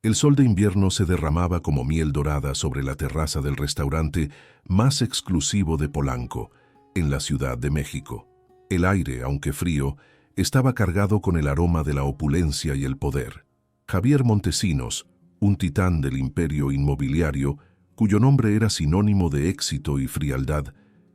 El sol de invierno se derramaba como miel dorada sobre la terraza del restaurante más exclusivo de Polanco, en la Ciudad de México. El aire, aunque frío, estaba cargado con el aroma de la opulencia y el poder. Javier Montesinos, un titán del imperio inmobiliario, cuyo nombre era sinónimo de éxito y frialdad,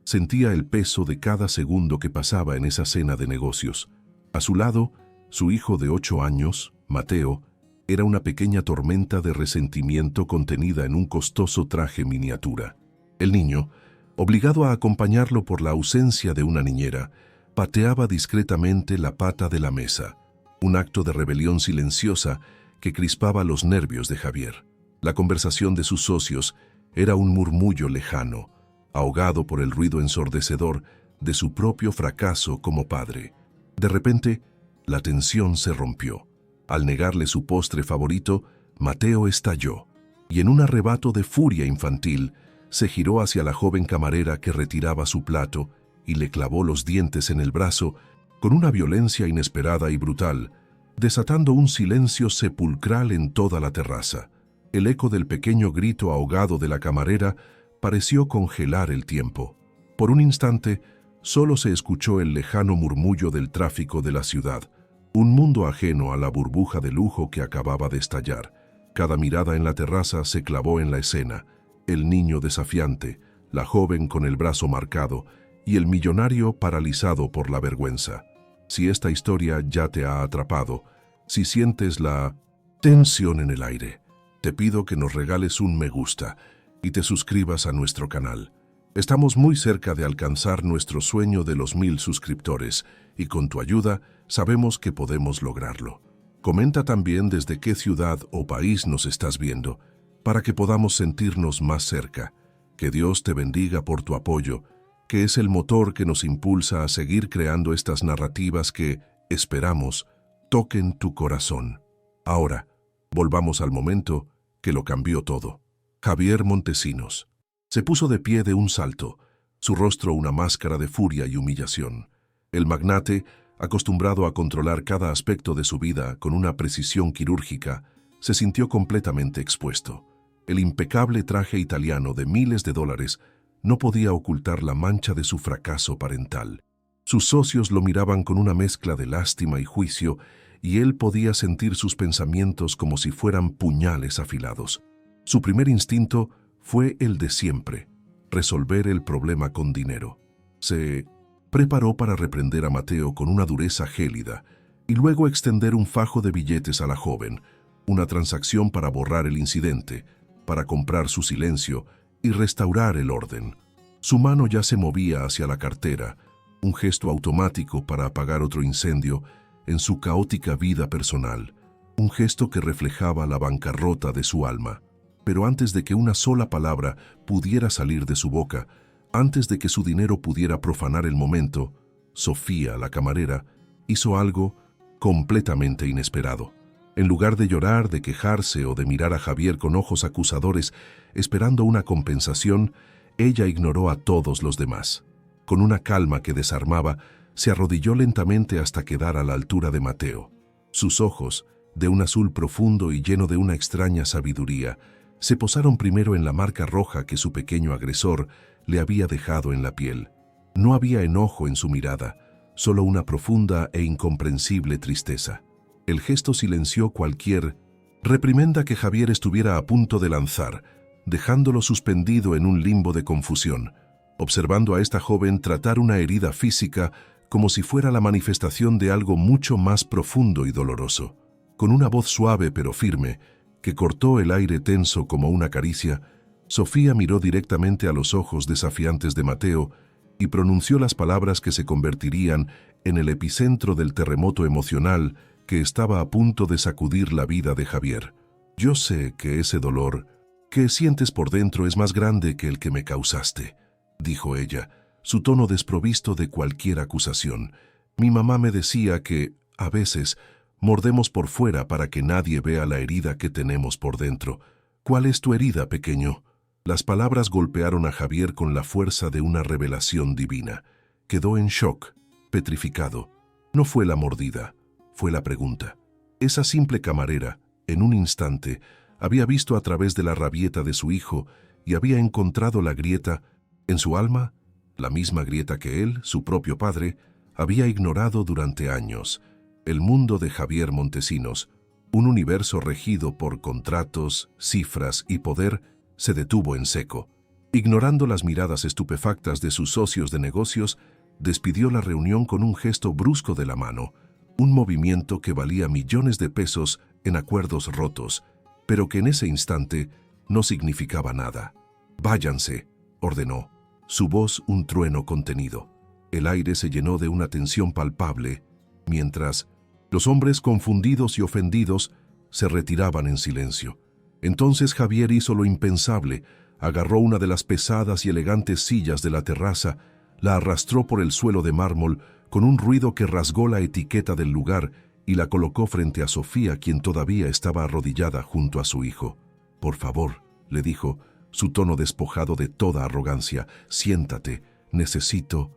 sentía el peso de cada segundo que pasaba en esa cena de negocios. A su lado, su hijo de 8 años, Mateo, era una pequeña tormenta de resentimiento contenida en un costoso traje miniatura. El niño, obligado a acompañarlo por la ausencia de una niñera, pateaba discretamente la pata de la mesa, un acto de rebelión silenciosa que crispaba los nervios de Javier. La conversación de sus socios era un murmullo lejano, ahogado por el ruido ensordecedor de su propio fracaso como padre. De repente, la tensión se rompió. Al negarle su postre favorito, Mateo estalló, y en un arrebato de furia infantil, se giró hacia la joven camarera que retiraba su plato y le clavó los dientes en el brazo con una violencia inesperada y brutal, desatando un silencio sepulcral en toda la terraza. El eco del pequeño grito ahogado de la camarera pareció congelar el tiempo. Por un instante, solo se escuchó el lejano murmullo del tráfico de la ciudad, un mundo ajeno a la burbuja de lujo que acababa de estallar. Cada mirada en la terraza se clavó en la escena: el niño desafiante, la joven con el brazo marcado y el millonario paralizado por la vergüenza. Si esta historia ya te ha atrapado, si sientes la tensión en el aire, te pido que nos regales un me gusta y te suscribas a nuestro canal. Estamos muy cerca de alcanzar nuestro sueño de los 1000 suscriptores y con tu ayuda sabemos que podemos lograrlo. Comenta también desde qué ciudad o país nos estás viendo, para que podamos sentirnos más cerca. Que Dios te bendiga por tu apoyo, que es el motor que nos impulsa a seguir creando estas narrativas que, esperamos, toquen tu corazón. Ahora, volvamos al momento que lo cambió todo. Javier Montesinos se puso de pie de un salto, su rostro una máscara de furia y humillación. El magnate, acostumbrado a controlar cada aspecto de su vida con una precisión quirúrgica, se sintió completamente expuesto. El impecable traje italiano de miles de dólares no podía ocultar la mancha de su fracaso parental. Sus socios lo miraban con una mezcla de lástima y juicio, y él podía sentir sus pensamientos como si fueran puñales afilados. Su primer instinto fue el de siempre: resolver el problema con dinero. Se preparó para reprender a Mateo con una dureza gélida y luego extender un fajo de billetes a la joven, una transacción para borrar el incidente, para comprar su silencio y restaurar el orden. Su mano ya se movía hacia la cartera, un gesto automático para apagar otro incendio en su caótica vida personal, un gesto que reflejaba la bancarrota de su alma. Pero antes de que una sola palabra pudiera salir de su boca, antes de que su dinero pudiera profanar el momento, Sofía, la camarera, hizo algo completamente inesperado. En lugar de llorar, de quejarse o de mirar a Javier con ojos acusadores, esperando una compensación, ella ignoró a todos los demás. Con una calma que desarmaba, se arrodilló lentamente hasta quedar a la altura de Mateo. Sus ojos, de un azul profundo y lleno de una extraña sabiduría, se posaron primero en la marca roja que su pequeño agresor le había dejado en la piel. No había enojo en su mirada, solo una profunda e incomprensible tristeza. El gesto silenció cualquier reprimenda que Javier estuviera a punto de lanzar, dejándolo suspendido en un limbo de confusión, observando a esta joven tratar una herida física como si fuera la manifestación de algo mucho más profundo y doloroso. Con una voz suave pero firme, que cortó el aire tenso como una caricia, Sofía miró directamente a los ojos desafiantes de Mateo y pronunció las palabras que se convertirían en el epicentro del terremoto emocional que estaba a punto de sacudir la vida de Javier. Yo sé que ese dolor que sientes por dentro es más grande que el que me causaste, dijo ella, su tono desprovisto de cualquier acusación. Mi mamá me decía que, a veces, mordemos por fuera para que nadie vea la herida que tenemos por dentro. ¿Cuál es tu herida, pequeño? Las palabras golpearon a Javier con la fuerza de una revelación divina. Quedó en shock, petrificado. No fue la mordida, fue la pregunta. Esa simple camarera, en un instante, Había visto a través de la rabieta de su hijo y había encontrado la grieta en su alma, la misma grieta que él, su propio padre, había ignorado durante años. El mundo de Javier Montesinos, un universo regido por contratos, cifras y poder, se detuvo en seco. Ignorando las miradas estupefactas de sus socios de negocios, despidió la reunión con un gesto brusco de la mano, un movimiento que valía millones de pesos en acuerdos rotos, pero que en ese instante no significaba nada. «Váyanse», ordenó, su voz un trueno contenido. El aire se llenó de una tensión palpable, mientras los hombres confundidos y ofendidos se retiraban en silencio. Entonces Javier hizo lo impensable, agarró una de las pesadas y elegantes sillas de la terraza, la arrastró por el suelo de mármol con un ruido que rasgó la etiqueta del lugar y la colocó frente a Sofía, quien todavía estaba arrodillada junto a su hijo. «Por favor», le dijo, su tono despojado de toda arrogancia, «siéntate, necesito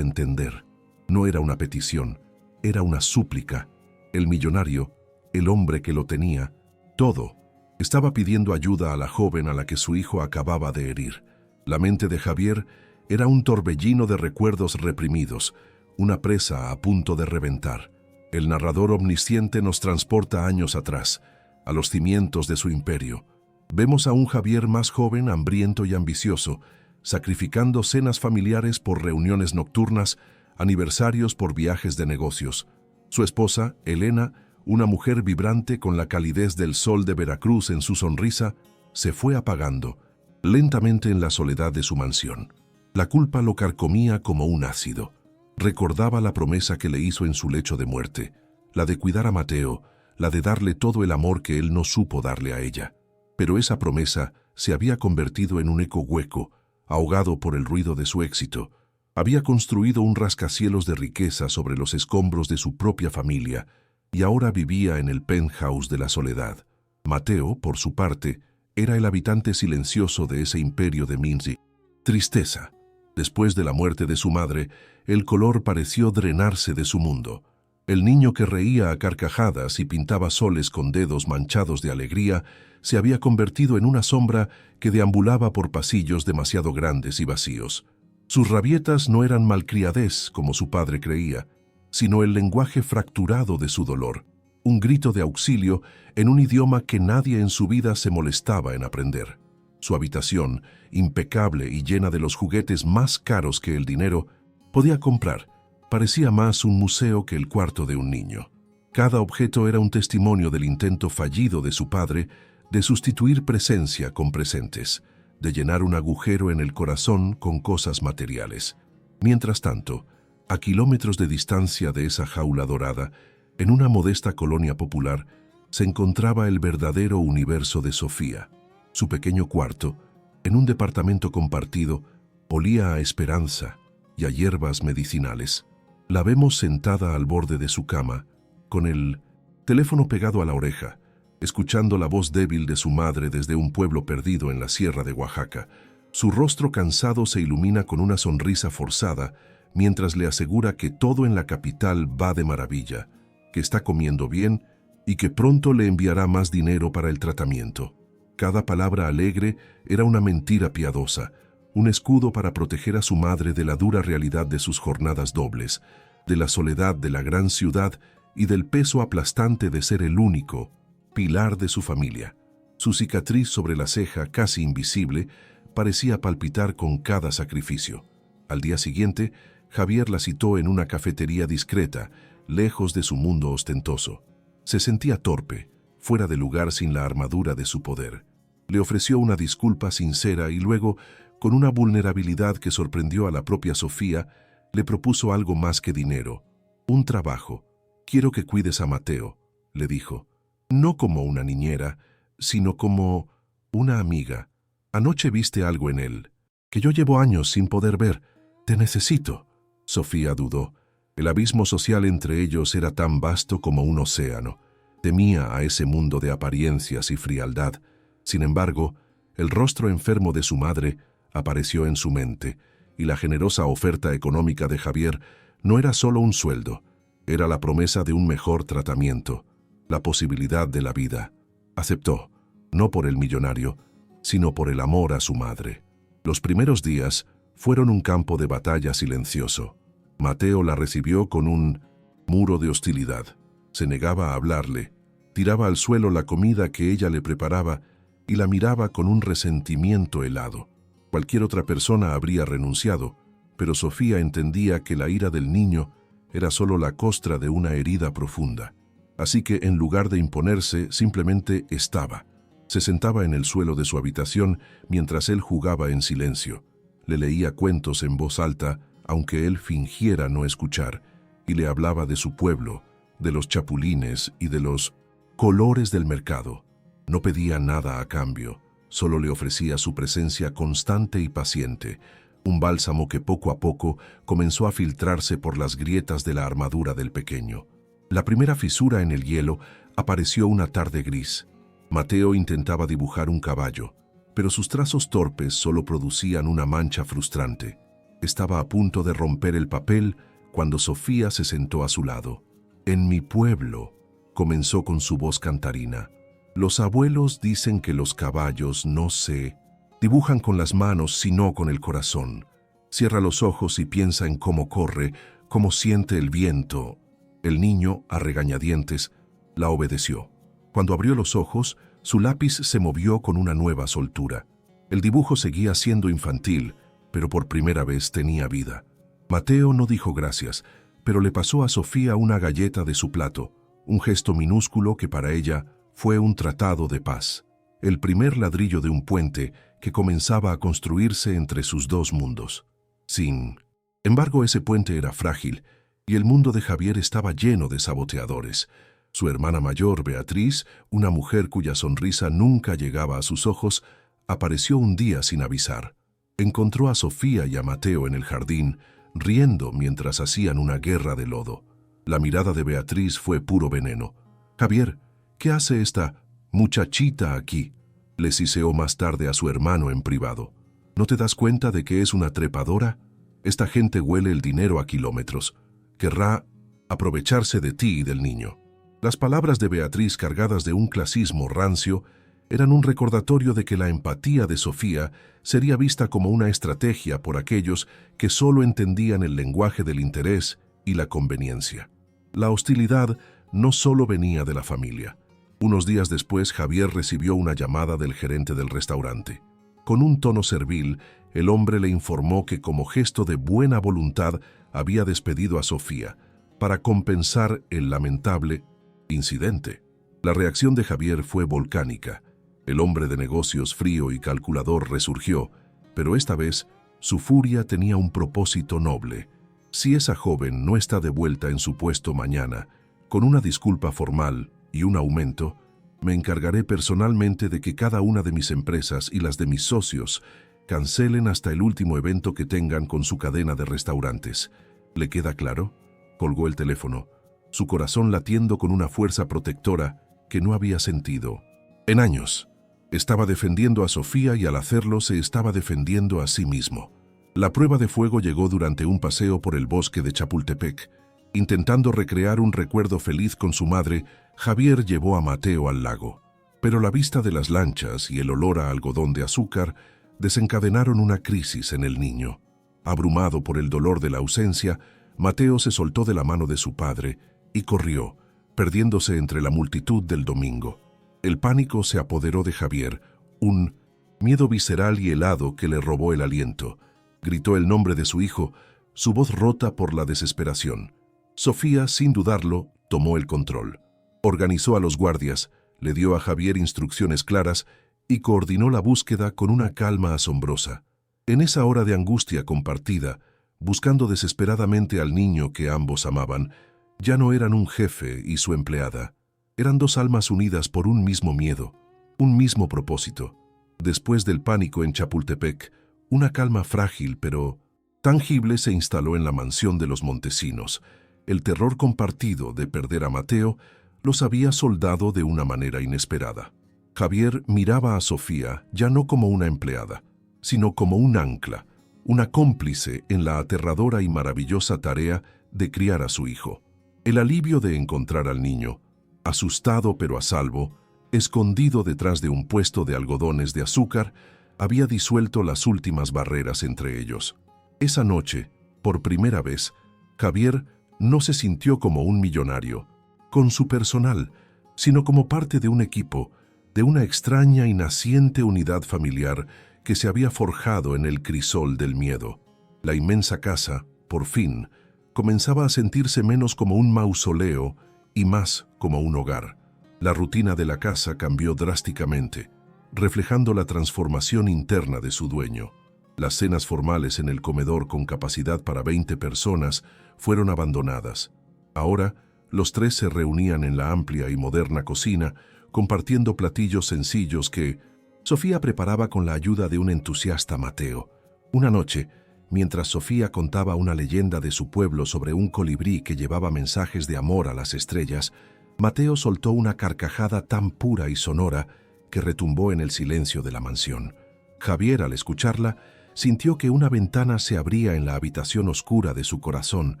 entender». No era una petición, era una súplica. El millonario, el hombre que lo tenía, todo, estaba pidiendo ayuda a la joven a la que su hijo acababa de herir. La mente de Javier era un torbellino de recuerdos reprimidos, una presa a punto de reventar. El narrador omnisciente nos transporta años atrás, a los cimientos de su imperio. Vemos a un Javier más joven, hambriento y ambicioso, sacrificando cenas familiares por reuniones nocturnas, aniversarios por viajes de negocios. Su esposa, Elena, una mujer vibrante con la calidez del sol de Veracruz en su sonrisa, se fue apagando, lentamente en la soledad de su mansión. La culpa lo carcomía como un ácido. Recordaba la promesa que le hizo en su lecho de muerte, la de cuidar a Mateo, la de darle todo el amor que él no supo darle a ella. Pero esa promesa se había convertido en un eco hueco, ahogado por el ruido de su éxito. Había construido un rascacielos de riqueza sobre los escombros de su propia familia, y ahora vivía en el penthouse de la soledad. Mateo, por su parte, era el habitante silencioso de ese imperio de Minzy. Tristeza. Después de la muerte de su madre, el color pareció drenarse de su mundo. El niño que reía a carcajadas y pintaba soles con dedos manchados de alegría se había convertido en una sombra que deambulaba por pasillos demasiado grandes y vacíos. Sus rabietas no eran malcriadez, como su padre creía, sino el lenguaje fracturado de su dolor, un grito de auxilio en un idioma que nadie en su vida se molestaba en aprender. Su habitación, impecable y llena de los juguetes más caros que el dinero podía comprar, parecía más un museo que el cuarto de un niño. Cada objeto era un testimonio del intento fallido de su padre de sustituir presencia con presentes, de llenar un agujero en el corazón con cosas materiales. Mientras tanto, a kilómetros de distancia de esa jaula dorada, en una modesta colonia popular, se encontraba el verdadero universo de Sofía. Su pequeño cuarto, en un departamento compartido, olía a esperanza y a hierbas medicinales. La vemos sentada al borde de su cama, con el teléfono pegado a la oreja, escuchando la voz débil de su madre desde un pueblo perdido en la sierra de Oaxaca. Su rostro cansado se ilumina con una sonrisa forzada, mientras le asegura que todo en la capital va de maravilla, que está comiendo bien y que pronto le enviará más dinero para el tratamiento. Cada palabra alegre era una mentira piadosa, un escudo para proteger a su madre de la dura realidad de sus jornadas dobles, de la soledad de la gran ciudad y del peso aplastante de ser el único pilar de su familia. Su cicatriz sobre la ceja, casi invisible, parecía palpitar con cada sacrificio. Al día siguiente, Javier la citó en una cafetería discreta, lejos de su mundo ostentoso. Se sentía torpe, fuera de lugar sin la armadura de su poder. Le ofreció una disculpa sincera y luego, con una vulnerabilidad que sorprendió a la propia Sofía, le propuso algo más que dinero. Un trabajo. «Quiero que cuides a Mateo», le dijo. «No como una niñera, sino como una amiga. Anoche viste algo en él, que yo llevo años sin poder ver. Te necesito». Sofía dudó. El abismo social entre ellos era tan vasto como un océano. Temía a ese mundo de apariencias y frialdad. Sin embargo, el rostro enfermo de su madre apareció en su mente, y la generosa oferta económica de Javier no era solo un sueldo, era la promesa de un mejor tratamiento, la posibilidad de la vida. Aceptó, no por el millonario, sino por el amor a su madre. Los primeros días fueron un campo de batalla silencioso. Mateo la recibió con un muro de hostilidad. Se negaba a hablarle, tiraba al suelo la comida que ella le preparaba y la miraba con un resentimiento helado. Cualquier otra persona habría renunciado, pero Sofía entendía que la ira del niño era solo la costra de una herida profunda. Así que en lugar de imponerse, simplemente estaba. Se sentaba en el suelo de su habitación mientras él jugaba en silencio. Le leía cuentos en voz alta, aunque él fingiera no escuchar, y le hablaba de su pueblo, de los chapulines y de los colores del mercado. No pedía nada a cambio, solo le ofrecía su presencia constante y paciente, un bálsamo que poco a poco comenzó a filtrarse por las grietas de la armadura del pequeño. La primera fisura en el hielo apareció una tarde gris. Mateo intentaba dibujar un caballo, pero sus trazos torpes solo producían una mancha frustrante. Estaba a punto de romper el papel cuando Sofía se sentó a su lado. «En mi pueblo», comenzó con su voz cantarina, «los abuelos dicen que los caballos no se dibujan con las manos sino con el corazón. Cierra los ojos y piensa en cómo corre, cómo siente el viento». El niño, a regañadientes, la obedeció. Cuando abrió los ojos, su lápiz se movió con una nueva soltura. El dibujo seguía siendo infantil, pero por primera vez tenía vida. Mateo no dijo gracias, pero le pasó a Sofía una galleta de su plato, un gesto minúsculo que para ella fue un tratado de paz, el primer ladrillo de un puente que comenzaba a construirse entre sus dos mundos. Sin embargo, ese puente era frágil, y el mundo de Javier estaba lleno de saboteadores. Su hermana mayor, Beatriz, una mujer cuya sonrisa nunca llegaba a sus ojos, apareció un día sin avisar. Encontró a Sofía y a Mateo en el jardín, riendo mientras hacían una guerra de lodo. La mirada de Beatriz fue puro veneno. «Javier, ¿qué hace esta muchachita aquí?», le siseó más tarde a su hermano en privado. «¿No te das cuenta de que es una trepadora? Esta gente huele el dinero a kilómetros. Querrá aprovecharse de ti y del niño». Las palabras de Beatriz, cargadas de un clasismo rancio, eran un recordatorio de que la empatía de Sofía sería vista como una estrategia por aquellos que solo entendían el lenguaje del interés y la conveniencia. La hostilidad no solo venía de la familia. Unos días después, Javier recibió una llamada del gerente del restaurante. Con un tono servil, el hombre le informó que como gesto de buena voluntad había despedido a Sofía para compensar el lamentable incidente. La reacción de Javier fue volcánica. El hombre de negocios frío y calculador resurgió, pero esta vez su furia tenía un propósito noble. Si esa joven no está de vuelta en su puesto mañana, con una disculpa formal y un aumento, me encargaré personalmente de que cada una de mis empresas y las de mis socios cancelen hasta el último evento que tengan con su cadena de restaurantes. ¿Le queda claro? Colgó el teléfono, su corazón latiendo con una fuerza protectora que no había sentido en años. Estaba defendiendo a Sofía y al hacerlo se estaba defendiendo a sí mismo. La prueba de fuego llegó durante un paseo por el bosque de Chapultepec. Intentando recrear un recuerdo feliz con su madre, Javier llevó a Mateo al lago. Pero la vista de las lanchas y el olor a algodón de azúcar desencadenaron una crisis en el niño. Abrumado por el dolor de la ausencia, Mateo se soltó de la mano de su padre y corrió, perdiéndose entre la multitud del domingo. El pánico se apoderó de Javier, un miedo visceral y helado que le robó el aliento. Gritó el nombre de su hijo, su voz rota por la desesperación. Sofía, sin dudarlo, tomó el control. Organizó a los guardias, le dio a Javier instrucciones claras y coordinó la búsqueda con una calma asombrosa. En esa hora de angustia compartida, buscando desesperadamente al niño que ambos amaban, ya no eran un jefe y su empleada. Eran dos almas unidas por un mismo miedo, un mismo propósito. Después del pánico en Chapultepec, una calma frágil pero tangible se instaló en la mansión de los Montesinos. El terror compartido de perder a Mateo los había soldado de una manera inesperada. Javier miraba a Sofía ya no como una empleada, sino como un ancla, una cómplice en la aterradora y maravillosa tarea de criar a su hijo. El alivio de encontrar al niño, asustado pero a salvo, escondido detrás de un puesto de algodones de azúcar, había disuelto las últimas barreras entre ellos. Esa noche, por primera vez, Javier no se sintió como un millonario, con su personal, sino como parte de un equipo, de una extraña y naciente unidad familiar que se había forjado en el crisol del miedo. La inmensa casa, por fin, comenzaba a sentirse menos como un mausoleo y más como un hogar. La rutina de la casa cambió drásticamente, reflejando la transformación interna de su dueño. Las cenas formales en el comedor con capacidad para 20 personas fueron abandonadas. Ahora, los tres se reunían en la amplia y moderna cocina, compartiendo platillos sencillos que Sofía preparaba con la ayuda de un entusiasta Mateo. Una noche, mientras Sofía contaba una leyenda de su pueblo sobre un colibrí que llevaba mensajes de amor a las estrellas, Mateo soltó una carcajada tan pura y sonora que retumbó en el silencio de la mansión. Javier, al escucharla, sintió que una ventana se abría en la habitación oscura de su corazón,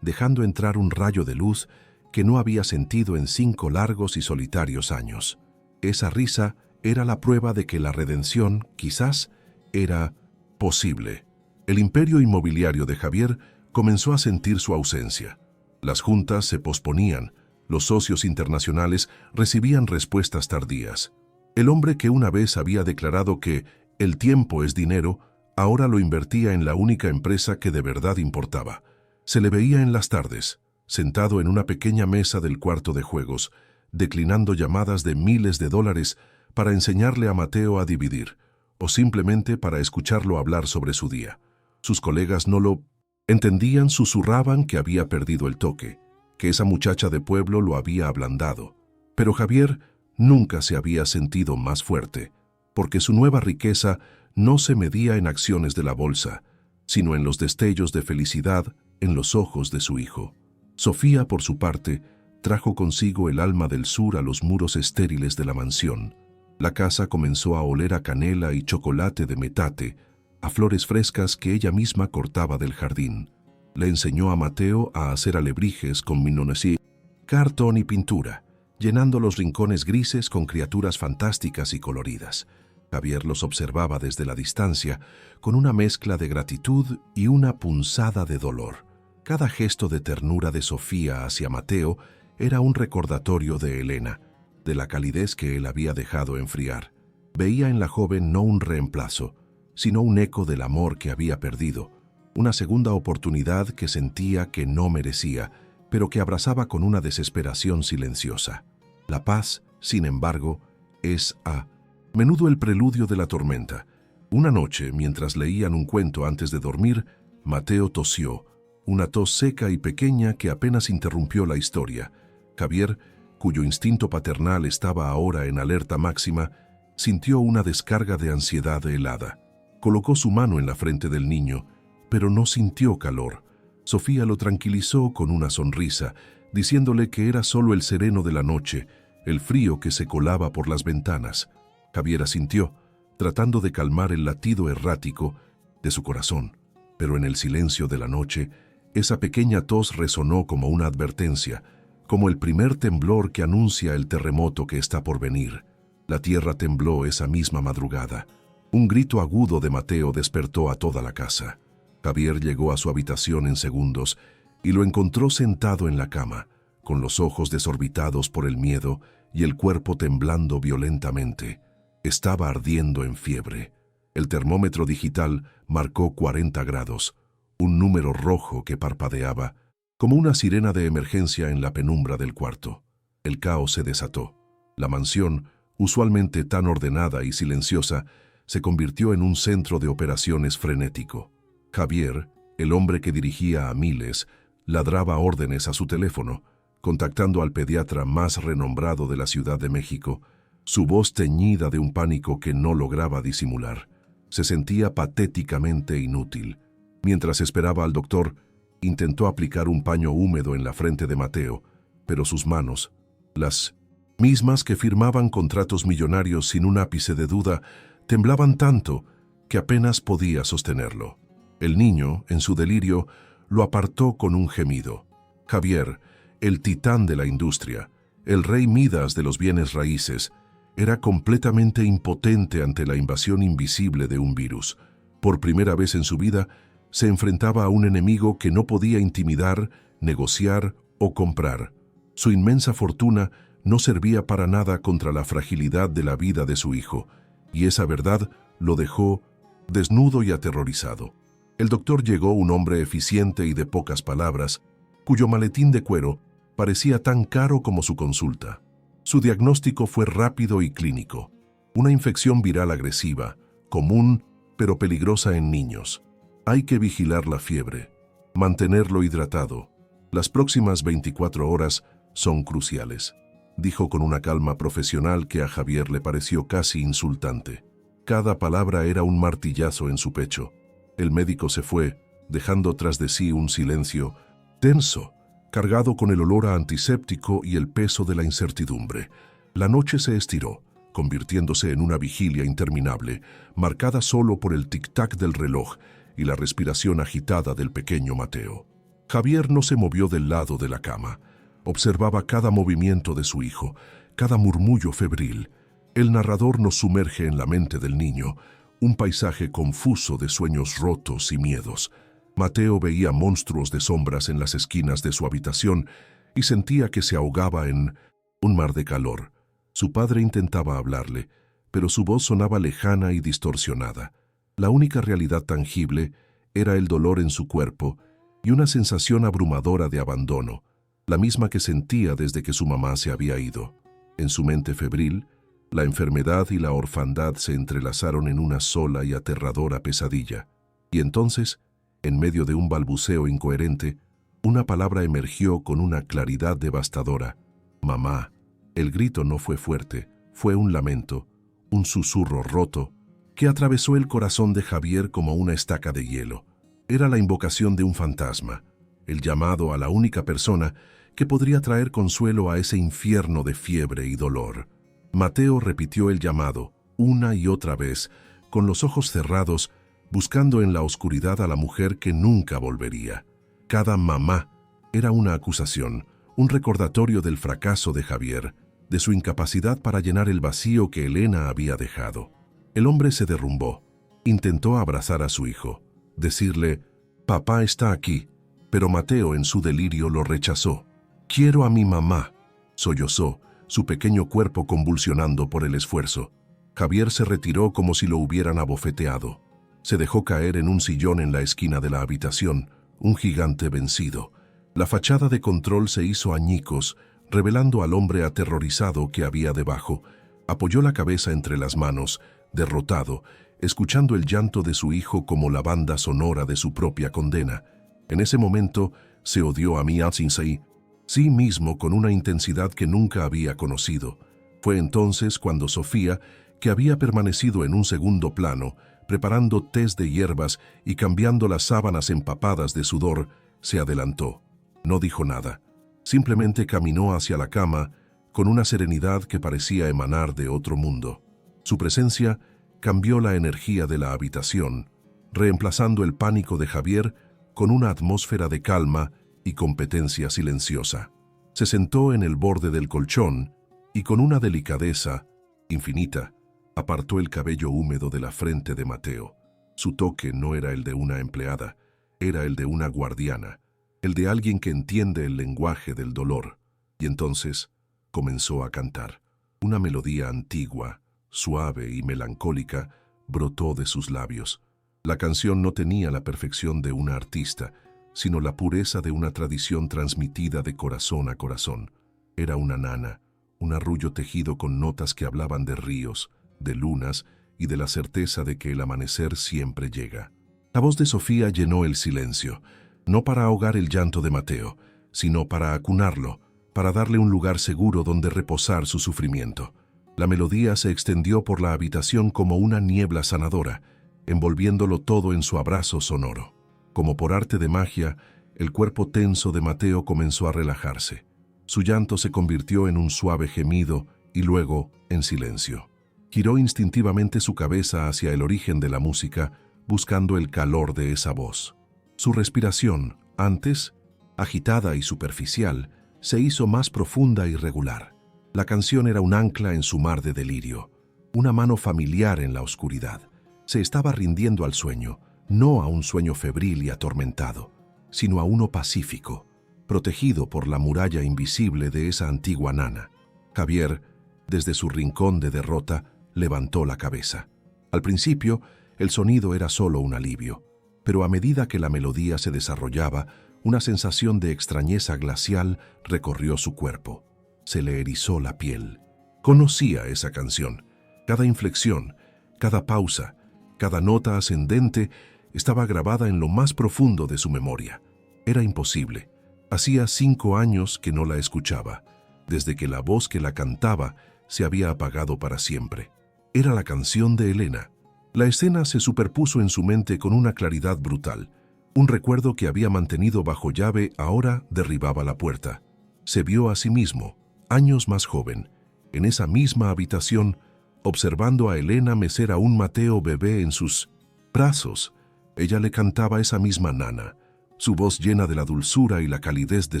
dejando entrar un rayo de luz que no había sentido en 5 largos y solitarios años. Esa risa era la prueba de que la redención, quizás, era posible. El imperio inmobiliario de Javier comenzó a sentir su ausencia. Las juntas se posponían, los socios internacionales recibían respuestas tardías. El hombre que una vez había declarado que el tiempo es dinero, ahora lo invertía en la única empresa que de verdad importaba. Se le veía en las tardes, sentado en una pequeña mesa del cuarto de juegos, declinando llamadas de miles de dólares para enseñarle a Mateo a dividir, o simplemente para escucharlo hablar sobre su día. Sus colegas no lo entendían, susurraban que había perdido el toque, que esa muchacha de pueblo lo había ablandado. Pero Javier nunca se había sentido más fuerte, porque su nueva riqueza no se medía en acciones de la bolsa, sino en los destellos de felicidad en los ojos de su hijo. Sofía, por su parte, trajo consigo el alma del sur a los muros estériles de la mansión. La casa comenzó a oler a canela y chocolate de metate, a flores frescas que ella misma cortaba del jardín. Le enseñó a Mateo a hacer alebrijes con minonesí, cartón y pintura, llenando los rincones grises con criaturas fantásticas y coloridas. Javier los observaba desde la distancia, con una mezcla de gratitud y una punzada de dolor. Cada gesto de ternura de Sofía hacia Mateo era un recordatorio de Elena, de la calidez que él había dejado enfriar. Veía en la joven no un reemplazo, sino un eco del amor que había perdido, una segunda oportunidad que sentía que no merecía, pero que abrazaba con una desesperación silenciosa. La paz, sin embargo, es a menudo el preludio de la tormenta. Una noche, mientras leían un cuento antes de dormir, Mateo tosió, una tos seca y pequeña que apenas interrumpió la historia. Javier, cuyo instinto paternal estaba ahora en alerta máxima, sintió una descarga de ansiedad helada. Colocó su mano en la frente del niño, pero no sintió calor. Sofía lo tranquilizó con una sonrisa, diciéndole que era solo el sereno de la noche, el frío que se colaba por las ventanas. Javier asintió, tratando de calmar el latido errático de su corazón, pero en el silencio de la noche, esa pequeña tos resonó como una advertencia, como el primer temblor que anuncia el terremoto que está por venir. La tierra tembló esa misma madrugada. Un grito agudo de Mateo despertó a toda la casa. Javier llegó a su habitación en segundos y lo encontró sentado en la cama, con los ojos desorbitados por el miedo y el cuerpo temblando violentamente. Estaba ardiendo en fiebre. El termómetro digital marcó 40 grados, un número rojo que parpadeaba, como una sirena de emergencia en la penumbra del cuarto. El caos se desató. La mansión, usualmente tan ordenada y silenciosa, se convirtió en un centro de operaciones frenético. Javier, el hombre que dirigía a miles, ladraba órdenes a su teléfono, contactando al pediatra más renombrado de la Ciudad de México, su voz teñida de un pánico que no lograba disimular. Se sentía patéticamente inútil. Mientras esperaba al doctor, intentó aplicar un paño húmedo en la frente de Mateo, pero sus manos, las mismas que firmaban contratos millonarios sin un ápice de duda, temblaban tanto que apenas podía sostenerlo. El niño, en su delirio, lo apartó con un gemido. Javier, el titán de la industria, el rey Midas de los bienes raíces, Era completamente impotente ante la invasión invisible de un virus. Por primera vez en su vida, se enfrentaba a un enemigo que no podía intimidar, negociar o comprar. Su inmensa fortuna no servía para nada contra la fragilidad de la vida de su hijo, y esa verdad lo dejó desnudo y aterrorizado. El doctor llegó, un hombre eficiente y de pocas palabras, cuyo maletín de cuero parecía tan caro como su consulta. Su diagnóstico fue rápido y clínico: una infección viral agresiva, común pero peligrosa en niños. Hay que vigilar la fiebre, mantenerlo hidratado. Las próximas 24 horas son cruciales, dijo con una calma profesional que a Javier le pareció casi insultante. Cada palabra era un martillazo en su pecho. El médico se fue, dejando tras de sí un silencio tenso, cargado con el olor a antiséptico y el peso de la incertidumbre. La noche se estiró, convirtiéndose en una vigilia interminable, marcada solo por el tic-tac del reloj y la respiración agitada del pequeño Mateo. Javier no se movió del lado de la cama. Observaba cada movimiento de su hijo, cada murmullo febril. El narrador nos sumerge en la mente del niño, un paisaje confuso de sueños rotos y miedos. Mateo veía monstruos de sombras en las esquinas de su habitación y sentía que se ahogaba en un mar de calor. Su padre intentaba hablarle, pero su voz sonaba lejana y distorsionada. La única realidad tangible era el dolor en su cuerpo y una sensación abrumadora de abandono, la misma que sentía desde que su mamá se había ido. En su mente febril, la enfermedad y la orfandad se entrelazaron en una sola y aterradora pesadilla. Y entonces, en medio de un balbuceo incoherente, una palabra emergió con una claridad devastadora: mamá. El grito no fue fuerte, fue un lamento, un susurro roto, que atravesó el corazón de Javier como una estaca de hielo. Era la invocación de un fantasma, el llamado a la única persona que podría traer consuelo a ese infierno de fiebre y dolor. Mateo repitió el llamado una y otra vez, con los ojos cerrados, buscando en la oscuridad a la mujer que nunca volvería. Cada mamá era una acusación, un recordatorio del fracaso de Javier, de su incapacidad para llenar el vacío que Elena había dejado. El hombre se derrumbó. Intentó abrazar a su hijo, decirle: papá está aquí, pero Mateo en su delirio lo rechazó. Quiero a mi mamá, sollozó, su pequeño cuerpo convulsionando por el esfuerzo. Javier se retiró como si lo hubieran abofeteado. Se dejó caer en un sillón en la esquina de la habitación, un gigante vencido. La fachada de control se hizo añicos, revelando al hombre aterrorizado que había debajo. Apoyó la cabeza entre las manos, derrotado, escuchando el llanto de su hijo como la banda sonora de su propia condena. En ese momento se odió a Miatsinsei, sí mismo, con una intensidad que nunca había conocido. Fue entonces cuando Sofía, que había permanecido en un segundo plano, preparando tés de hierbas y cambiando las sábanas empapadas de sudor, se adelantó. No dijo nada. Simplemente caminó hacia la cama con una serenidad que parecía emanar de otro mundo. Su presencia cambió la energía de la habitación, reemplazando el pánico de Javier con una atmósfera de calma y competencia silenciosa. Se sentó en el borde del colchón y con una delicadeza infinita apartó el cabello húmedo de la frente de Mateo. Su toque no era el de una empleada, era el de una guardiana, el de alguien que entiende el lenguaje del dolor. Y entonces comenzó a cantar. Una melodía antigua, suave y melancólica brotó de sus labios. La canción no tenía la perfección de una artista, sino la pureza de una tradición transmitida de corazón a corazón. Era una nana, un arrullo tejido con notas que hablaban de ríos, de lunas y de la certeza de que el amanecer siempre llega. La voz de Sofía llenó el silencio, no para ahogar el llanto de Mateo, sino para acunarlo, para darle un lugar seguro donde reposar su sufrimiento. La melodía se extendió por la habitación como una niebla sanadora, envolviéndolo todo en su abrazo sonoro. Como por arte de magia, el cuerpo tenso de Mateo comenzó a relajarse. Su llanto se convirtió en un suave gemido y luego en silencio. Giró instintivamente su cabeza hacia el origen de la música, buscando el calor de esa voz. Su respiración, antes agitada y superficial, se hizo más profunda y regular. La canción era un ancla en su mar de delirio, una mano familiar en la oscuridad. Se estaba rindiendo al sueño, no a un sueño febril y atormentado, sino a uno pacífico, protegido por la muralla invisible de esa antigua nana. Javier, desde su rincón de derrota, levantó la cabeza. Al principio, el sonido era solo un alivio, pero a medida que la melodía se desarrollaba, una sensación de extrañeza glacial recorrió su cuerpo. Se le erizó la piel. Conocía esa canción. Cada inflexión, cada pausa, cada nota ascendente estaba grabada en lo más profundo de su memoria. Era imposible. Hacía 5 años que no la escuchaba, desde que la voz que la cantaba se había apagado para siempre. Era la canción de Elena. La escena se superpuso en su mente con una claridad brutal. Un recuerdo que había mantenido bajo llave ahora derribaba la puerta. Se vio a sí mismo, años más joven, en esa misma habitación, observando a Elena mecer a un Mateo bebé en sus brazos. Ella le cantaba esa misma nana, su voz llena de la dulzura y la calidez de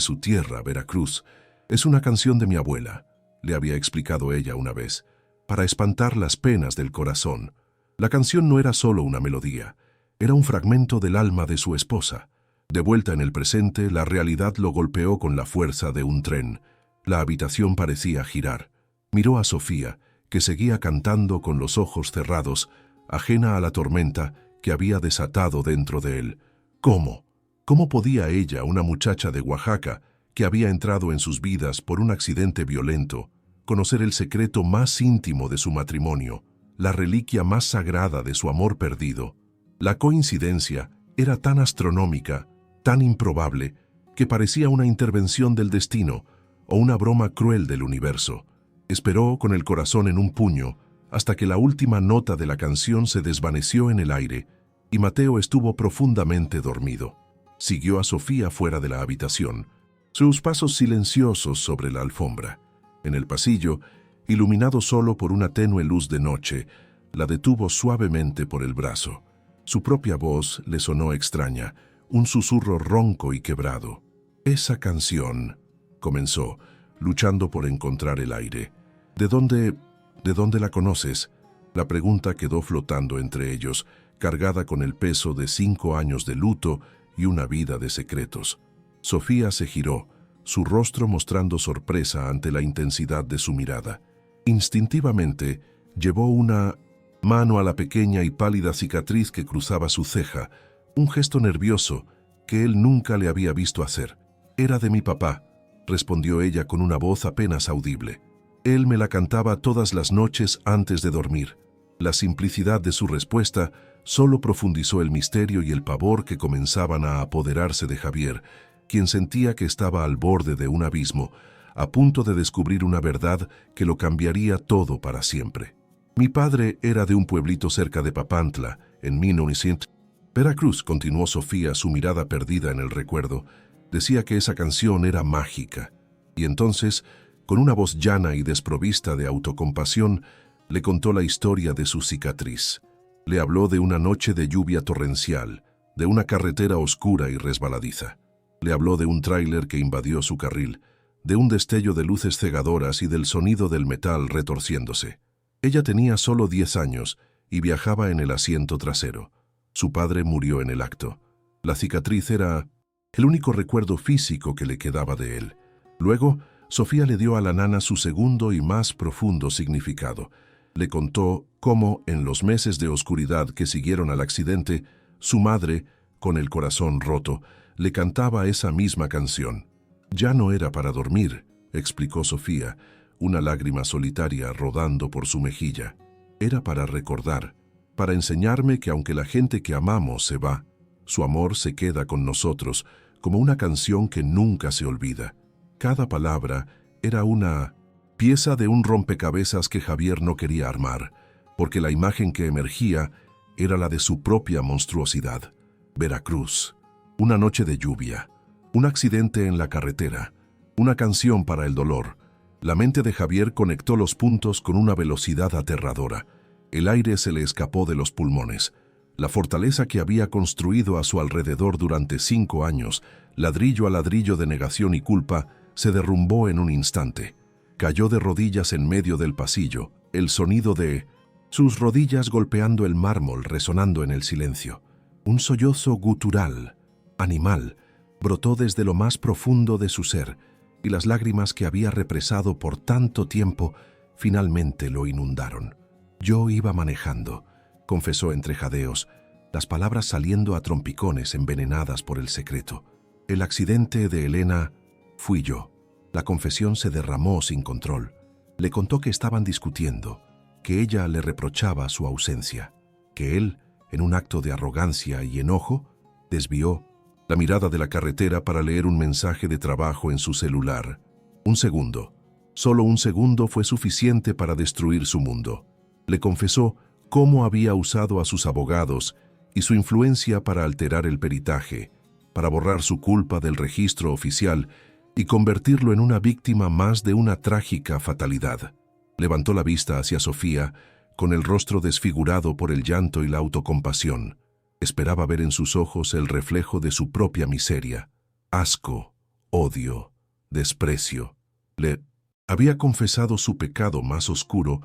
su tierra, Veracruz. Es una canción de mi abuela, le había explicado ella una vez, para espantar las penas del corazón. La canción no era solo una melodía, era un fragmento del alma de su esposa. De vuelta en el presente, la realidad lo golpeó con la fuerza de un tren. La habitación parecía girar. Miró a Sofía, que seguía cantando con los ojos cerrados, ajena a la tormenta que había desatado dentro de él. ¿Cómo? ¿Cómo podía ella, una muchacha de Oaxaca, que había entrado en sus vidas por un accidente violento, conocer el secreto más íntimo de su matrimonio, la reliquia más sagrada de su amor perdido? La coincidencia era tan astronómica, tan improbable, que parecía una intervención del destino o una broma cruel del universo. Esperó con el corazón en un puño hasta que la última nota de la canción se desvaneció en el aire y Mateo estuvo profundamente dormido. Siguió a Sofía fuera de la habitación, sus pasos silenciosos sobre la alfombra. En el pasillo, iluminado solo por una tenue luz de noche, la detuvo suavemente por el brazo. Su propia voz le sonó extraña, un susurro ronco y quebrado. «Esa canción», comenzó, luchando por encontrar el aire. ¿De dónde la conoces?» La pregunta quedó flotando entre ellos, cargada con el peso de 5 años de luto y una vida de secretos. Sofía se giró, su rostro mostrando sorpresa ante la intensidad de su mirada. Instintivamente, llevó una mano a la pequeña y pálida cicatriz que cruzaba su ceja, un gesto nervioso que él nunca le había visto hacer. «Era de mi papá», respondió ella con una voz apenas audible. «Él me la cantaba todas las noches antes de dormir». La simplicidad de su respuesta solo profundizó el misterio y el pavor que comenzaban a apoderarse de Javier, quien sentía que estaba al borde de un abismo, a punto de descubrir una verdad que lo cambiaría todo para siempre. «Mi padre era de un pueblito cerca de Papantla, en 1900. Veracruz», continuó Sofía, su mirada perdida en el recuerdo. Decía que esa canción era mágica. Y entonces, con una voz llana y desprovista de autocompasión, le contó la historia de su cicatriz. Le habló de una noche de lluvia torrencial, de una carretera oscura y resbaladiza. Le habló de un tráiler que invadió su carril, de un destello de luces cegadoras y del sonido del metal retorciéndose. Ella tenía solo 10 años y viajaba en el asiento trasero. Su padre murió en el acto. La cicatriz era el único recuerdo físico que le quedaba de él. Luego, Sofía le dio a la nana su segundo y más profundo significado. Le contó cómo, en los meses de oscuridad que siguieron al accidente, su madre, con el corazón roto, le cantaba esa misma canción. «Ya no era para dormir», explicó Sofía, una lágrima solitaria rodando por su mejilla. «Era para recordar, para enseñarme que aunque la gente que amamos se va, su amor se queda con nosotros, como una canción que nunca se olvida». Cada palabra era una pieza de un rompecabezas que Javier no quería armar, porque la imagen que emergía era la de su propia monstruosidad. Veracruz, una noche de lluvia, un accidente en la carretera, una canción para el dolor. La mente de Javier conectó los puntos con una velocidad aterradora. El aire se le escapó de los pulmones. La fortaleza que había construido a su alrededor durante 5 años, ladrillo a ladrillo de negación y culpa, se derrumbó en un instante. Cayó de rodillas en medio del pasillo, el sonido de sus rodillas golpeando el mármol resonando en el silencio. Un sollozo gutural, animal, brotó desde lo más profundo de su ser, y las lágrimas que había represado por tanto tiempo finalmente lo inundaron. Yo iba manejando, confesó entre jadeos, las palabras saliendo a trompicones envenenadas por el secreto. El accidente de Elena fui yo. La confesión se derramó sin control. Le contó que estaban discutiendo, que ella le reprochaba su ausencia, que él, en un acto de arrogancia y enojo, desvió la mirada de la carretera para leer un mensaje de trabajo en su celular. Un segundo, solo un segundo fue suficiente para destruir su mundo. Le confesó cómo había usado a sus abogados y su influencia para alterar el peritaje, para borrar su culpa del registro oficial y convertirlo en una víctima más de una trágica fatalidad. Levantó la vista hacia Sofía, con el rostro desfigurado por el llanto y la autocompasión. Esperaba ver en sus ojos el reflejo de su propia miseria. Asco, odio, desprecio. Le había confesado su pecado más oscuro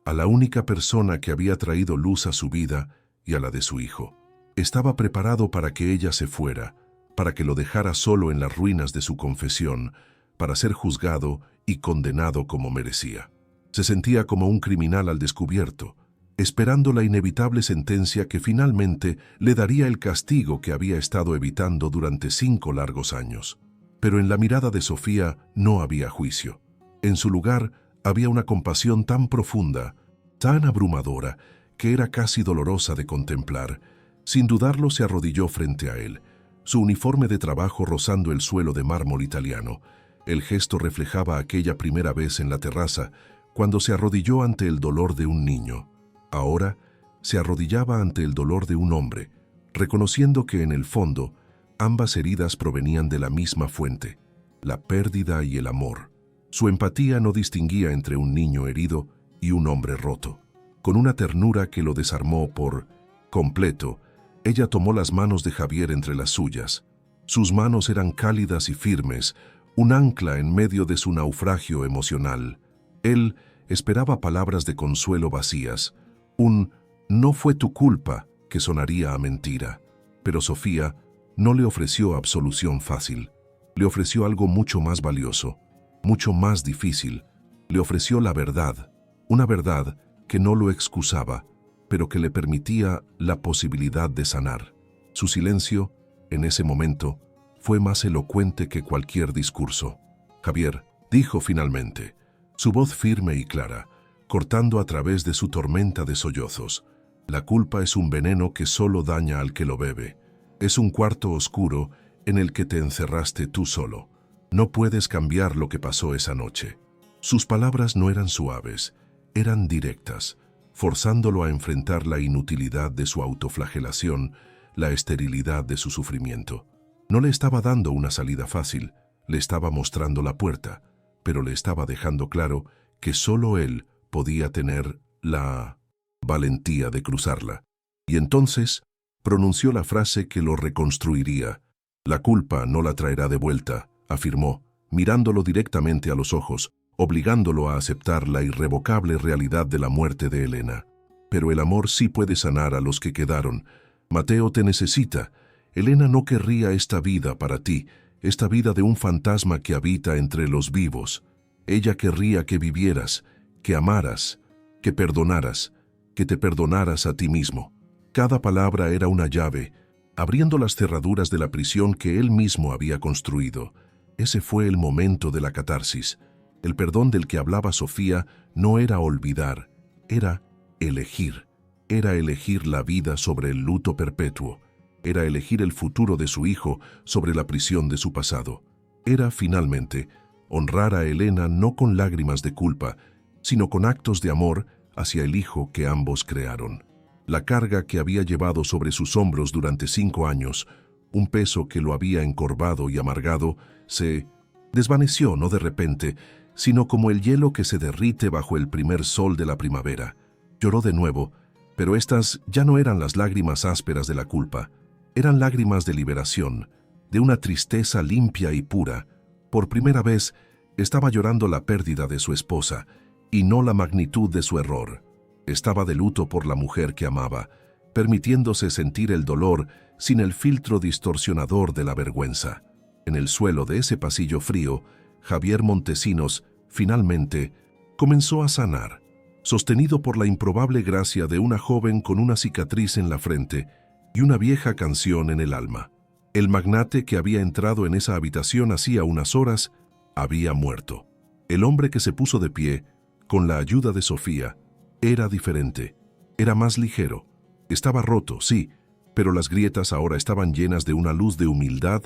a la única persona que había traído luz a su vida y a la de su hijo. Estaba preparado para que ella se fuera, para que lo dejara solo en las ruinas de su confesión, para ser juzgado y condenado como merecía. Se sentía como un criminal al descubierto, esperando la inevitable sentencia que finalmente le daría el castigo que había estado evitando durante 5 largos años. Pero en la mirada de Sofía no había juicio. En su lugar había una compasión tan profunda, tan abrumadora, que era casi dolorosa de contemplar. Sin dudarlo se arrodilló frente a él, su uniforme de trabajo rozando el suelo de mármol italiano. El gesto reflejaba aquella primera vez en la terraza, cuando se arrodilló ante el dolor de un niño. Ahora se arrodillaba ante el dolor de un hombre, reconociendo que en el fondo ambas heridas provenían de la misma fuente, la pérdida y el amor. Su empatía no distinguía entre un niño herido y un hombre roto. Con una ternura que lo desarmó por completo, ella tomó las manos de Javier entre las suyas. Sus manos eran cálidas y firmes, un ancla en medio de su naufragio emocional. Él esperaba palabras de consuelo vacías, un «no fue tu culpa» que sonaría a mentira. Pero Sofía no le ofreció absolución fácil. Le ofreció algo mucho más valioso, mucho más difícil. Le ofreció la verdad, una verdad que no lo excusaba, pero que le permitía la posibilidad de sanar. Su silencio, en ese momento, fue más elocuente que cualquier discurso. «Javier», dijo finalmente, su voz firme y clara, cortando a través de su tormenta de sollozos. «La culpa es un veneno que solo daña al que lo bebe. Es un cuarto oscuro en el que te encerraste tú solo. No puedes cambiar lo que pasó esa noche». Sus palabras no eran suaves, eran directas, forzándolo a enfrentar la inutilidad de su autoflagelación, la esterilidad de su sufrimiento. No le estaba dando una salida fácil, le estaba mostrando la puerta, pero le estaba dejando claro que solo él podía tener la valentía de cruzarla. Y entonces pronunció la frase que lo reconstruiría. «La culpa no la traerá de vuelta», afirmó, mirándolo directamente a los ojos, obligándolo a aceptar la irrevocable realidad de la muerte de Elena. «Pero el amor sí puede sanar a los que quedaron. Mateo te necesita. Elena no querría esta vida para ti, esta vida de un fantasma que habita entre los vivos. Ella querría que vivieras, que amaras, que perdonaras, que te perdonaras a ti mismo». Cada palabra era una llave, abriendo las cerraduras de la prisión que él mismo había construido. Ese fue el momento de la catarsis. El perdón del que hablaba Sofía no era olvidar, era elegir. Era elegir la vida sobre el luto perpetuo. Era elegir el futuro de su hijo sobre la prisión de su pasado. Era, finalmente, honrar a Elena no con lágrimas de culpa, sino con actos de amor hacia el hijo que ambos crearon. La carga que había llevado sobre sus hombros durante 5 años, un peso que lo había encorvado y amargado, se desvaneció no de repente, sino como el hielo que se derrite bajo el primer sol de la primavera. Lloró de nuevo, pero estas ya no eran las lágrimas ásperas de la culpa. Eran lágrimas de liberación, de una tristeza limpia y pura. Por primera vez, Estaba llorando la pérdida de su esposa, y no la magnitud de su error. Estaba de luto por la mujer que amaba, permitiéndose sentir el dolor sin el filtro distorsionador de la vergüenza. En el suelo de ese pasillo frío, Javier Montesinos, finalmente, comenzó a sanar, sostenido por la improbable gracia de una joven con una cicatriz en la frente y una vieja canción en el alma. El magnate que había entrado en esa habitación hacía unas horas había muerto. El hombre que se puso de pie, con la ayuda de Sofía, era diferente, era más ligero. Estaba roto, sí, pero las grietas ahora estaban llenas de una luz de humildad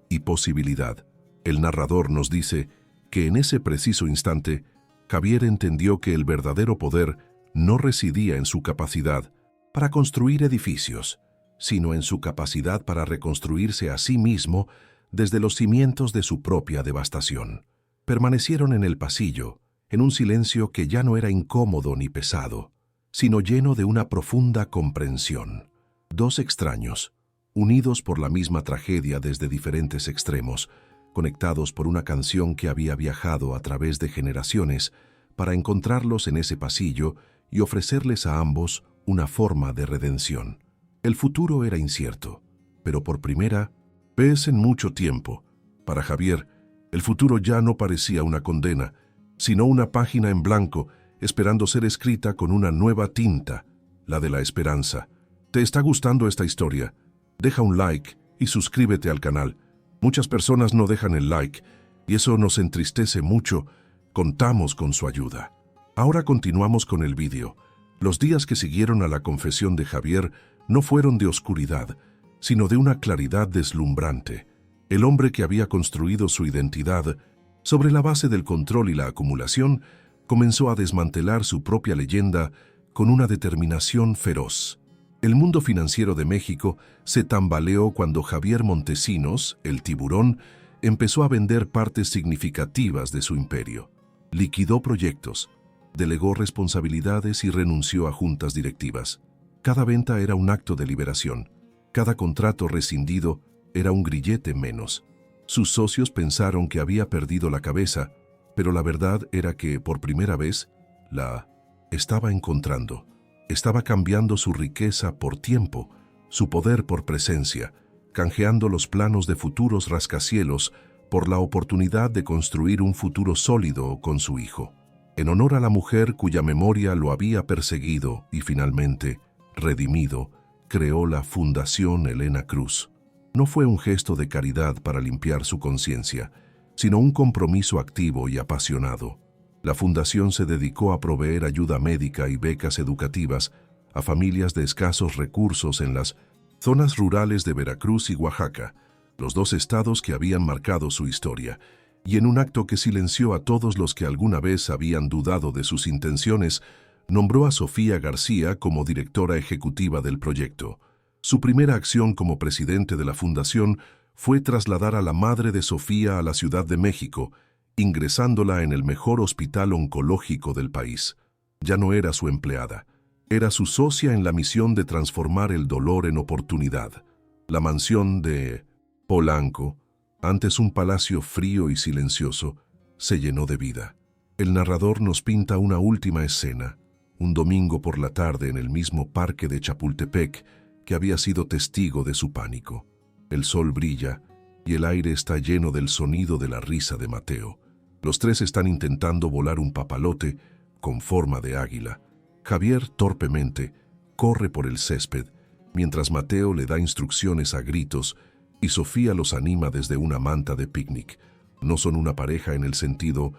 y posibilidad. El narrador nos dice que en ese preciso instante, Javier entendió que el verdadero poder no residía en su capacidad para construir edificios, sino en su capacidad para reconstruirse a sí mismo desde los cimientos de su propia devastación. Permanecieron en el pasillo, en un silencio que ya no era incómodo ni pesado, sino lleno de una profunda comprensión. Dos extraños, unidos por la misma tragedia desde diferentes extremos, conectados por una canción que había viajado a través de generaciones para encontrarlos en ese pasillo y ofrecerles a ambos una forma de redención. El futuro era incierto, pero por primera vez en mucho tiempo, para Javier, el futuro ya no parecía una condena, sino una página en blanco esperando ser escrita con una nueva tinta, la de la esperanza. ¿Te está gustando esta historia? Deja un like y suscríbete al canal. Muchas personas no dejan el like y eso nos entristece mucho. Contamos con su ayuda. Ahora continuamos con el vídeo. Los días que siguieron a la confesión de Javier no fueron de oscuridad, sino de una claridad deslumbrante. El hombre que había construido su identidad sobre la base del control y la acumulación comenzó a desmantelar su propia leyenda con una determinación feroz. El mundo financiero de México se tambaleó cuando Javier Montesinos, el tiburón, empezó a vender partes significativas de su imperio. Liquidó proyectos, delegó responsabilidades y renunció a juntas directivas. Cada venta era un acto de liberación. Cada contrato rescindido era un grillete menos. Sus socios pensaron que había perdido la cabeza, pero la verdad era que, por primera vez, la estaba encontrando. Estaba cambiando su riqueza por tiempo, su poder por presencia, canjeando los planos de futuros rascacielos por la oportunidad de construir un futuro sólido con su hijo. En honor a la mujer cuya memoria lo había perseguido y finalmente, redimido, creó la Fundación Elena Cruz. No fue un gesto de caridad para limpiar su conciencia, sino un compromiso activo y apasionado. La fundación se dedicó a proveer ayuda médica y becas educativas a familias de escasos recursos en las zonas rurales de Veracruz y Oaxaca, los dos estados que habían marcado su historia, y en un acto que silenció a todos los que alguna vez habían dudado de sus intenciones, nombró a Sofía García como directora ejecutiva del proyecto. Su primera acción como presidente de la fundación fue trasladar a la madre de Sofía a la Ciudad de México, ingresándola en el mejor hospital oncológico del país. Ya no era su empleada, era su socia en la misión de transformar el dolor en oportunidad. La mansión de Polanco, antes un palacio frío y silencioso, se llenó de vida. El narrador nos pinta una última escena, un domingo por la tarde en el mismo parque de Chapultepec que había sido testigo de su pánico. El sol brilla y el aire está lleno del sonido de la risa de Mateo. Los tres están intentando volar un papalote con forma de águila. Javier, torpemente, corre por el césped, mientras Mateo le da instrucciones a gritos y Sofía los anima desde una manta de picnic. No son una pareja en el sentido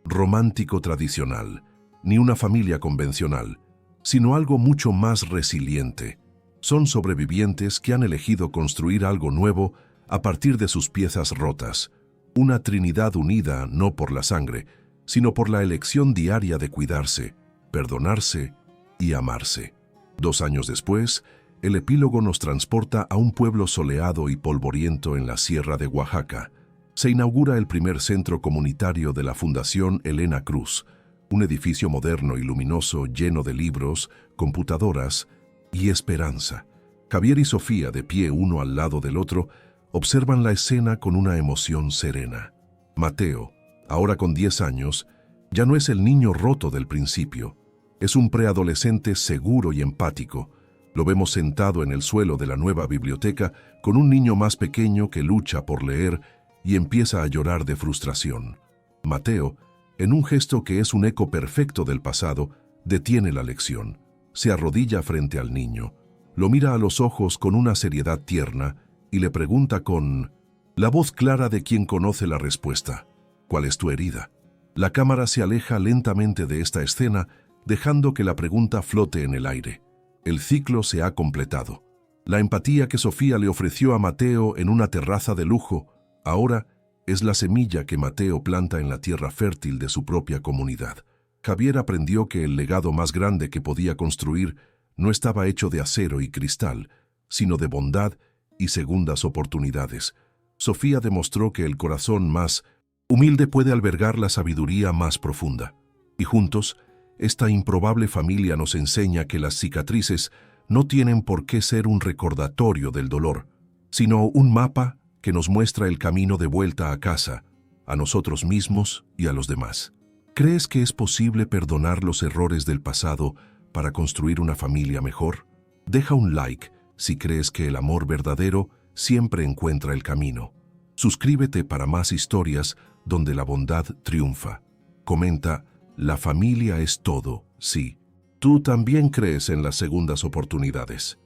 romántico tradicional, ni una familia convencional, sino algo mucho más resiliente. Son sobrevivientes que han elegido construir algo nuevo a partir de sus piezas rotas, una trinidad unida no por la sangre, sino por la elección diaria de cuidarse, perdonarse y amarse. 2 años después, el epílogo nos transporta a un pueblo soleado y polvoriento en la Sierra de Oaxaca. Se inaugura el primer centro comunitario de la Fundación Elena Cruz, un edificio moderno y luminoso lleno de libros, computadoras y esperanza. Javier y Sofía, de pie uno al lado del otro, observan la escena con una emoción serena. Mateo, Ahora con 10 años, ya no es el niño roto del principio. Es un preadolescente seguro y empático. Lo vemos sentado en el suelo de la nueva biblioteca con un niño más pequeño que lucha por leer y empieza a llorar de frustración. Mateo, en un gesto que es un eco perfecto del pasado, detiene la lección. Se arrodilla frente al niño, lo mira a los ojos con una seriedad tierna y le pregunta con la voz clara de quien conoce la respuesta: ¿cuál es tu herida? La cámara se aleja lentamente de esta escena, dejando que la pregunta flote en el aire. El ciclo se ha completado. La empatía que Sofía le ofreció a Mateo en una terraza de lujo, ahora es la semilla que Mateo planta en la tierra fértil de su propia comunidad. Javier aprendió que el legado más grande que podía construir no estaba hecho de acero y cristal, sino de bondad y segundas oportunidades. Sofía demostró que el corazón más humilde puede albergar la sabiduría más profunda. Y juntos, esta improbable familia nos enseña que las cicatrices no tienen por qué ser un recordatorio del dolor, sino un mapa que nos muestra el camino de vuelta a casa, a nosotros mismos y a los demás. ¿Crees que es posible perdonar los errores del pasado para construir una familia mejor? Deja un like si crees que el amor verdadero siempre encuentra el camino. Suscríbete para más historias donde la bondad triunfa. Comenta: la familia es todo, sí. ¿Tú también crees en las segundas oportunidades?